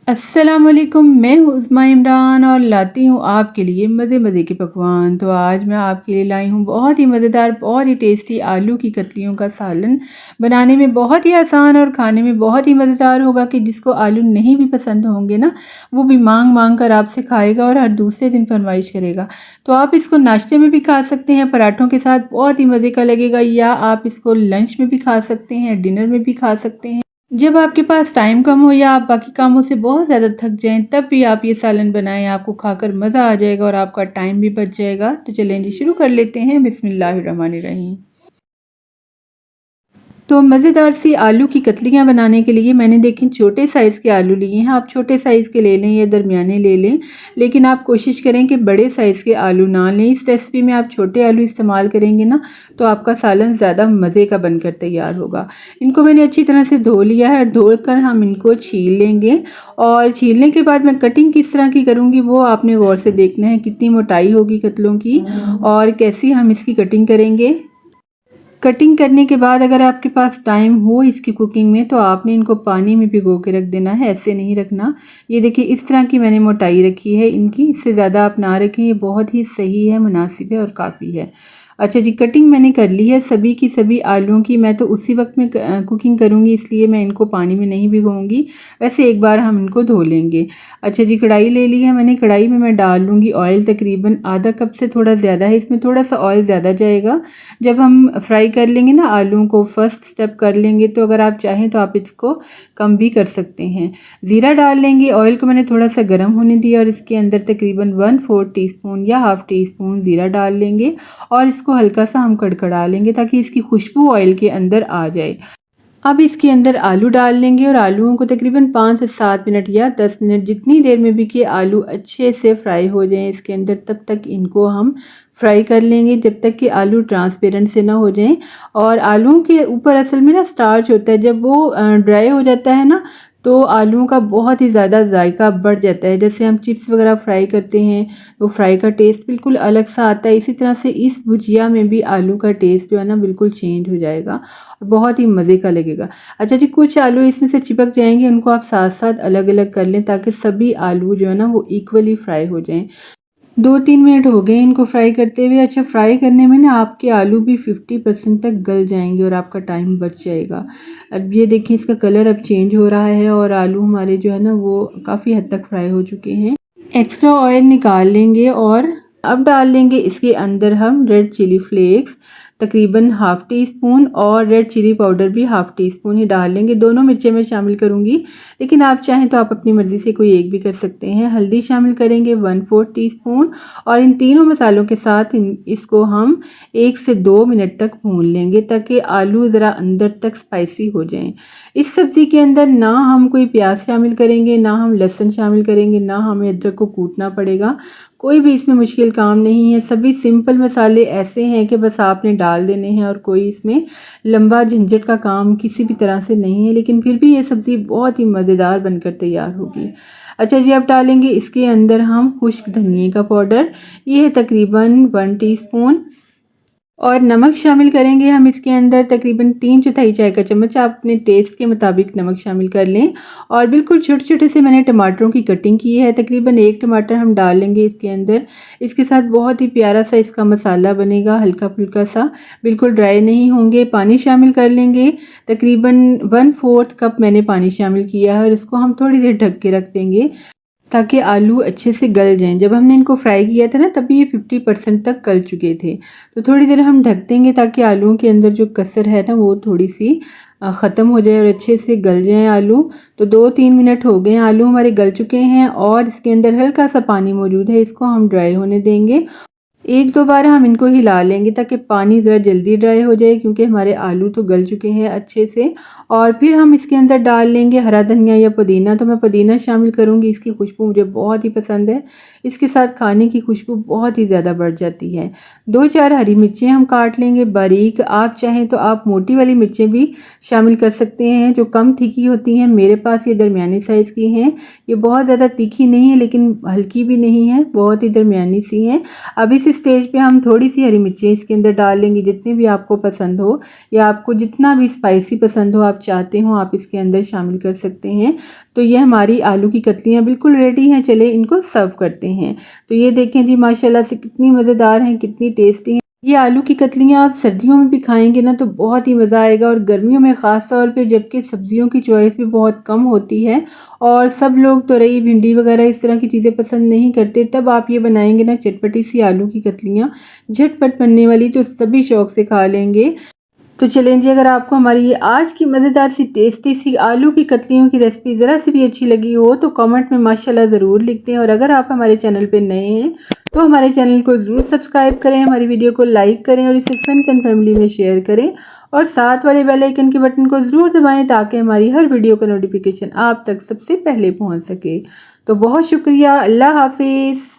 अस्सलामुअलैकुम, मैं हूँ उज़्मा इमरान और लाती हूँ आपके लिए मज़े मज़े के पकवान। तो आज मैं आपके लिए लाई हूँ बहुत ही मज़ेदार, बहुत ही टेस्टी आलू की कतलियों का सालन। बनाने में बहुत ही आसान और खाने में बहुत ही मज़ेदार होगा कि जिसको आलू नहीं भी पसंद होंगे ना, वो भी मांग मांग कर आपसे खाएगा और हर दूसरे दिन फरमाइश करेगा। तो आप इसको नाश्ते में भी खा सकते हैं, पराठों के साथ बहुत ही मज़े का लगेगा, या आप इसको लंच में भी खा सकते हैं, डिनर में भी खा सकते हैं। जब आपके पास टाइम कम हो या आप बाकी कामों से बहुत ज़्यादा थक जाएं, तब भी आप ये सालन बनाएं, आपको खाकर मज़ा आ जाएगा और आपका टाइम भी बच जाएगा। तो चलें जी, शुरू कर लेते हैं। बिस्मिल्लाहिर्रहमानिर्रहीम। तो मज़ेदार सी आलू की कतलियाँ बनाने के लिए मैंने देखें छोटे साइज़ के आलू लिए हैं। आप छोटे साइज़ के ले लें या दरमियाने ले लें, लेकिन आप कोशिश करें कि बड़े साइज़ के आलू ना लें। इस रेसिपी में आप छोटे आलू इस्तेमाल करेंगे ना, तो आपका सालन ज़्यादा मज़े का बनकर तैयार होगा। इनको मैंने अच्छी तरह से धो लिया है। धोकर हम इनको छील लेंगे और छीलने के बाद मैं कटिंग किस तरह की करूँगी वो आपने गौर से देखना है, कितनी मोटाई होगी कतलों की और कैसी हम इसकी कटिंग करेंगे। कटिंग करने के बाद अगर आपके पास टाइम हो इसकी कुकिंग में, तो आपने इनको पानी में भिगो के रख देना है, ऐसे नहीं रखना। ये देखिए इस तरह की मैंने मोटाई रखी है इनकी, इससे ज़्यादा आप ना रखें, ये बहुत ही सही है, मुनासिब है और काफ़ी है। अच्छा जी, कटिंग मैंने कर ली है सभी की सभी आलूओं की। मैं तो उसी वक्त में कुकिंग करूँगी, इसलिए मैं इनको पानी में नहीं भिगोऊँगी। वैसे एक बार हम इनको धो लेंगे। अच्छा जी, कढ़ाई ले ली है मैंने। कढ़ाई में मैं डाल लूँगी ऑयल, तकरीबन आधा कप से थोड़ा ज़्यादा है, इसमें थोड़ा सा ऑयल ज़्यादा जाएगा। जब हम फ्राई कर लेंगे ना आलूओं को, फर्स्ट स्टेप कर लेंगे, तो अगर आप चाहें तो आप इसको कम भी कर सकते हैं। ज़ीरा डाल लेंगे। ऑयल को मैंने थोड़ा सा गर्म होने दिया और इसके अंदर तकरीबन 1/4 टीस्पून या हाफ़ टी स्पून ज़ीरा डाल लेंगे और इसको हल्का सा हम कड़कड़ा लेंगे ताकि इसकी खुशबू ऑयल के अंदर आ जाए। अब इसके अंदर आलू डाल लेंगे और आलूओं को तकरीबन 5 से 7 मिनट या 10 मिनट, जितनी देर में भी कि आलू अच्छे से फ्राई हो जाएं इसके अंदर, तब तक इनको हम फ्राई कर लेंगे, जब तक कि आलू ट्रांसपेरेंट से ना हो जाएं। और आलूओं के ऊपर असल में ना स्टार्च होता है, जब वो ड्राई हो जाता है ना, तो आलूओं का बहुत ही ज़्यादा जायका बढ़ जाता है। जैसे हम चिप्स वगैरह फ्राई करते हैं तो फ्राई का टेस्ट बिल्कुल अलग सा आता है, इसी तरह से इस भुजिया में भी आलू का टेस्ट जो है ना बिल्कुल चेंज हो जाएगा और बहुत ही मज़े का लगेगा। अच्छा जी, कुछ आलू इसमें से चिपक जाएंगे, उनको आप साथ साथ अलग अलग कर लें ताकि सभी आलू जो है ना वो इक्वली फ्राई हो जाएं। 2-3 मिनट हो गए इनको फ्राई करते हुए। अच्छा, फ्राई करने में ना आपके आलू भी 50% तक गल जाएंगे और आपका टाइम बच जाएगा। अब ये देखिए इसका कलर अब चेंज हो रहा है और आलू हमारे जो है ना वो काफ़ी हद तक फ्राई हो चुके हैं। एक्स्ट्रा ऑयल निकाल लेंगे और अब डाल लेंगे इसके अंदर हम रेड चिली फ्लेक्स तकरीबन हाफ़ टी स्पून और रेड चिली पाउडर भी हाफ़ टी स्पून ही डाल लेंगे। दोनों मिर्चें मैं शामिल करूंगी, लेकिन आप चाहें तो आप अपनी मर्ज़ी से कोई एक भी कर सकते हैं। हल्दी शामिल करेंगे 1/4 टीस्पून और इन तीनों मसालों के साथ इसको हम 1 से 2 मिनट तक भून लेंगे ताकि आलू ज़रा अंदर तक स्पाइसी हो जाएं। इस सब्ज़ी के अंदर ना हम कोई प्याज शामिल करेंगे, ना हम लहसुन शामिल करेंगे, ना हमें अदरक को कूटना पड़ेगा। कोई भी इसमें मुश्किल काम नहीं है। सभी सिंपल मसाले ऐसे हैं कि बस आपने डाल देने हैं और कोई इसमें लंबा झंझट का काम किसी भी तरह से नहीं है, लेकिन फिर भी ये सब्ज़ी बहुत ही मज़ेदार बनकर तैयार होगी। अच्छा जी, अब डालेंगे इसके अंदर हम खुश्क धनिए का पाउडर, ये है तकरीबन 1 टीस्पून और नमक शामिल करेंगे हम इसके अंदर तकरीबन 3/4 चाय का चम्मच। आप अपने टेस्ट के मुताबिक नमक शामिल कर लें। और बिल्कुल छोटे छोटे से मैंने टमाटरों की कटिंग की है, तकरीबन 1 टमाटर हम डाल लेंगे इसके अंदर। इसके साथ बहुत ही प्यारा सा इसका मसाला बनेगा, हल्का फुल्का सा, बिल्कुल ड्राई नहीं होंगे। पानी शामिल कर लेंगे, तकरीबन 1/4 कप मैंने पानी शामिल किया है और इसको हम थोड़ी देर ढक के रख देंगे ताकि आलू अच्छे से गल जाएं। जब हमने इनको फ्राई किया था ना, तभी ये 50% तक गल चुके थे। तो थोड़ी देर हम ढक देंगे ताकि आलूओं के अंदर जो कसर है ना वो थोड़ी सी ख़त्म हो जाए और अच्छे से गल जाएं आलू। तो 2-3 मिनट हो गए, आलू हमारे गल चुके हैं और इसके अंदर हल्का सा पानी मौजूद है, इसको हम ड्राई होने देंगे। 1-2 बार हम इनको हिला लेंगे ताकि पानी ज़रा जल्दी ड्राई हो जाए, क्योंकि हमारे आलू तो गल चुके हैं अच्छे से। और फिर हम इसके अंदर डाल लेंगे हरा धनिया या पुदीना। तो मैं पुदीना शामिल करूंगी, इसकी खुशबू मुझे बहुत ही पसंद है, इसके साथ खाने की खुशबू बहुत ही ज़्यादा बढ़ जाती है। 2-4 हरी मिर्चें हम काट लेंगे बारीक। आप चाहें तो आप मोटी वाली मिर्चें भी शामिल कर सकते हैं जो कम तीखी होती हैं। मेरे पास ये दरमियानी साइज़ की हैं, ये बहुत ज़्यादा तीखी नहीं है लेकिन हल्की भी नहीं है, बहुत ही दरमियानी सी हैं। अब इस इस स्टेज पे हम थोड़ी सी हरी मिर्ची इसके अंदर डाल लेंगे, जितनी भी आपको पसंद हो या आपको जितना भी स्पाइसी पसंद हो आप चाहते हो आप इसके अंदर शामिल कर सकते हैं। तो ये हमारी आलू की कतलियाँ बिल्कुल रेडी हैं, चले इनको सर्व करते हैं। तो ये देखें जी माशाल्लाह से कितनी मज़ेदार हैं, कितनी टेस्टी हैं। ये आलू की कतलियाँ आप सर्दियों में भी खाएंगे ना तो बहुत ही मज़ा आएगा, और गर्मियों में ख़ास तौर पे जबकि सब्जियों की चॉइस भी बहुत कम होती है और सब लोग तोरई भिंडी वगैरह इस तरह की चीज़ें पसंद नहीं करते, तब आप ये बनाएंगे ना चटपटी सी आलू की कतलियाँ, झटपट बनने वाली, तो सभी शौक़ से खा लेंगे। तो चलें जी, अगर आपको हमारी ये आज की मज़ेदार सी टेस्टी सी आलू की कतलियों की रेसिपी ज़रा सी भी अच्छी लगी हो तो कमेंट में माशाल्लाह ज़रूर लिखते हैं। और अगर आप हमारे चैनल पे नए हैं तो हमारे चैनल को ज़रूर सब्सक्राइब करें, हमारी वीडियो को लाइक करें और इसे फ्रेंड्स एंड फैमिली में शेयर करें और साथ वाले बेल आइकन के बटन को ज़रूर दबाएँ ताकि हमारी हर वीडियो का नोटिफिकेशन आप तक सबसे पहले पहुँच सके। तो बहुत शुक्रिया, अल्लाह हाफिज़।